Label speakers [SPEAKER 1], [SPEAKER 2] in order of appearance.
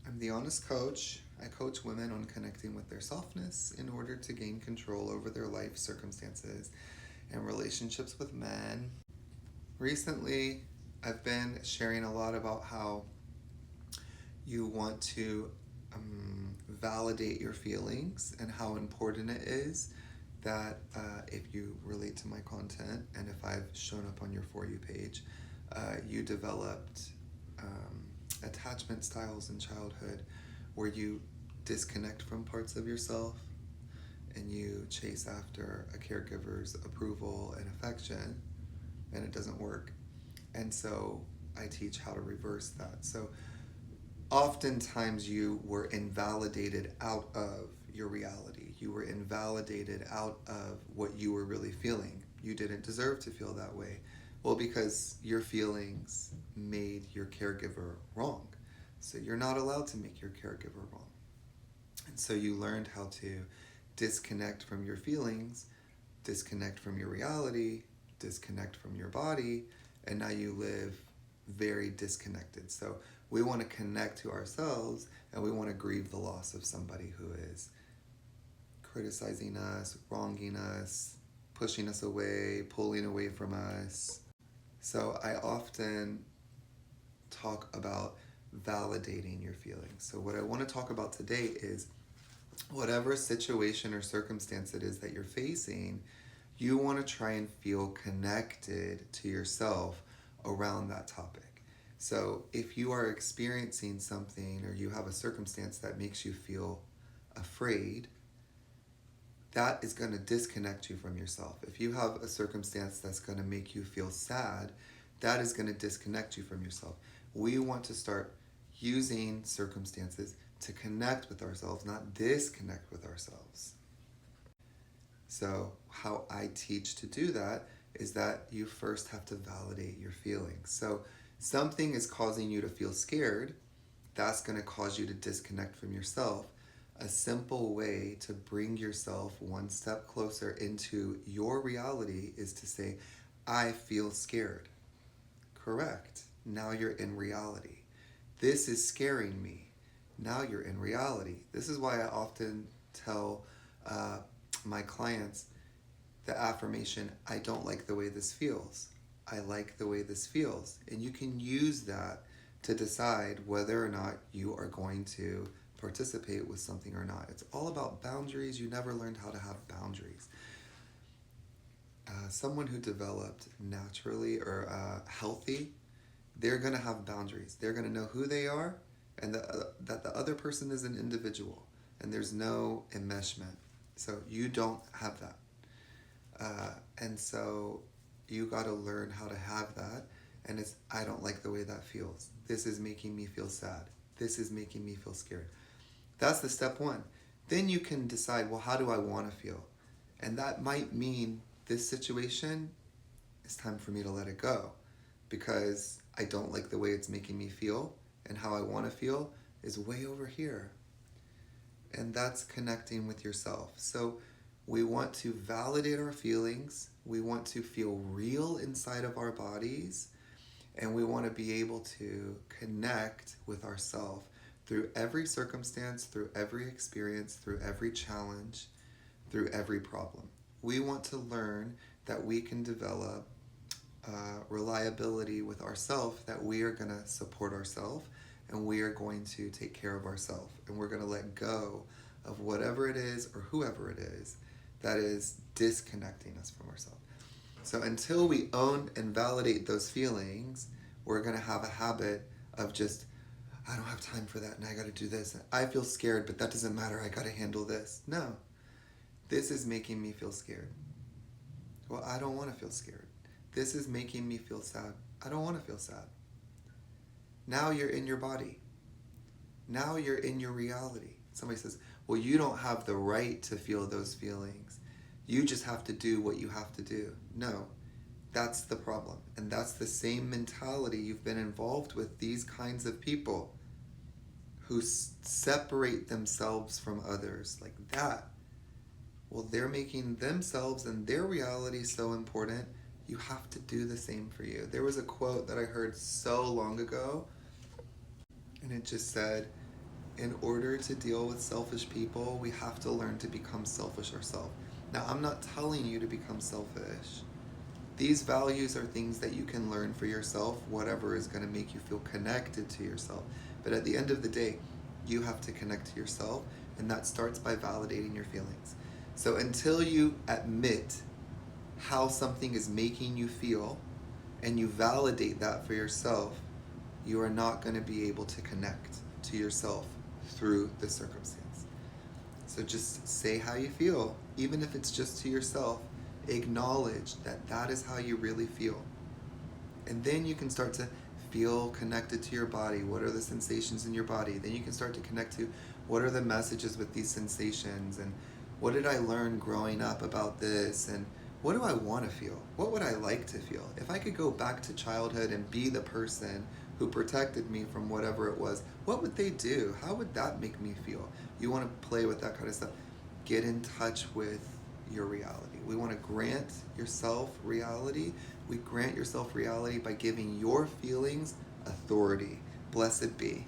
[SPEAKER 1] I'm the Honest Coach. I coach women on connecting with their softness in order to gain control over their life circumstances and relationships with men. Recently, I've been sharing a lot about how you want to validate your feelings and how important it is that if you relate to my content and if I've shown up on your For You page, you developed attachment styles in childhood where you disconnect from parts of yourself and you chase after a caregiver's approval and affection, and it doesn't work. And so I teach how to reverse that. So oftentimes you were invalidated out of your reality. You were invalidated out of what you were really feeling. You didn't deserve to feel that way. Well, because your feelings made your caregiver wrong. So you're not allowed to make your caregiver wrong. And so you learned how to disconnect from your feelings, disconnect from your reality, disconnect from your body, and now you live very disconnected. So we want to connect to ourselves and we want to grieve the loss of somebody who is criticizing us, wronging us, pushing us away, pulling away from us. So I often talk about validating your feelings. So what I want to talk about today is whatever situation or circumstance it is that you're facing, you want to try and feel connected to yourself around that topic. So if you are experiencing something or you have a circumstance that makes you feel afraid, that is going to disconnect you from yourself. If you have a circumstance that's going to make you feel sad, that is going to disconnect you from yourself. We want to start using circumstances to connect with ourselves, not disconnect with ourselves. So how I teach to do that is that you first have to validate your feelings. So something is causing you to feel scared, that's going to cause you to disconnect from yourself. A simple way to bring yourself one step closer into your reality is to say, I feel scared. Correct. Now you're in reality. This is scaring me. Now you're in reality. This is why I often tell my clients the affirmation, I don't like the way this feels. I like the way this feels. And you can use that to decide whether or not you are going to participate with something or not. It's all about boundaries. You never learned how to have boundaries. Someone who developed naturally or healthy, they're going to have boundaries. They're going to know who they are and that the other person is an individual and there's no enmeshment. So you don't have that. And so you got to learn how to have that. And it's, I don't like the way that feels. This is making me feel sad. This is making me feel scared. That's the step one. Then you can decide, well, how do I want to feel? And that might mean this situation, it's time for me to let it go because I don't like the way it's making me feel, and how I want to feel is way over here. And that's connecting with yourself. So we want to validate our feelings. We want to feel real inside of our bodies. And we want to be able to connect with ourselves through every circumstance, through every experience, through every challenge, through every problem. We want to learn that we can develop reliability with ourselves, that we are going to support ourselves and we are going to take care of ourselves. And we're going to let go of whatever it is or whoever it is that is disconnecting us from ourselves. So until we own and validate those feelings, we're going to have a habit of just, I don't have time for that and I got to do this. I feel scared, but that doesn't matter. I got to handle this. No, this is making me feel scared. Well, I don't want to feel scared. This is making me feel sad. I don't want to feel sad. Now you're in your body. Now you're in your reality. Somebody says, well, you don't have the right to feel those feelings. You just have to do what you have to do. No, that's the problem. And that's the same mentality you've been involved with these kinds of people who separate themselves from others like that. Well, they're making themselves and their reality so important, you have to do the same for you. There was a quote that I heard so long ago, and it just said, in order to deal with selfish people, we have to learn to become selfish ourselves. Now, I'm not telling you to become selfish. These values are things that you can learn for yourself, whatever is going to make you feel connected to yourself. But at the end of the day, you have to connect to yourself, and that starts by validating your feelings. So until you admit how something is making you feel and you validate that for yourself, you are not going to be able to connect to yourself through the circumstance. So just say how you feel, even if it's just to yourself. Acknowledge that that is how you really feel. And then you can start to feel connected to your body. What are the sensations in your body? Then you can start to connect to what are the messages with these sensations, and what did I learn growing up about this, and what do I want to feel? What would I like to feel? If I could go back to childhood and be the person who protected me from whatever it was, what would they do? How would that make me feel? You want to play with that kind of stuff. Get in touch with your reality. We want to grant yourself reality. We grant yourself reality by giving your feelings authority. Blessed be.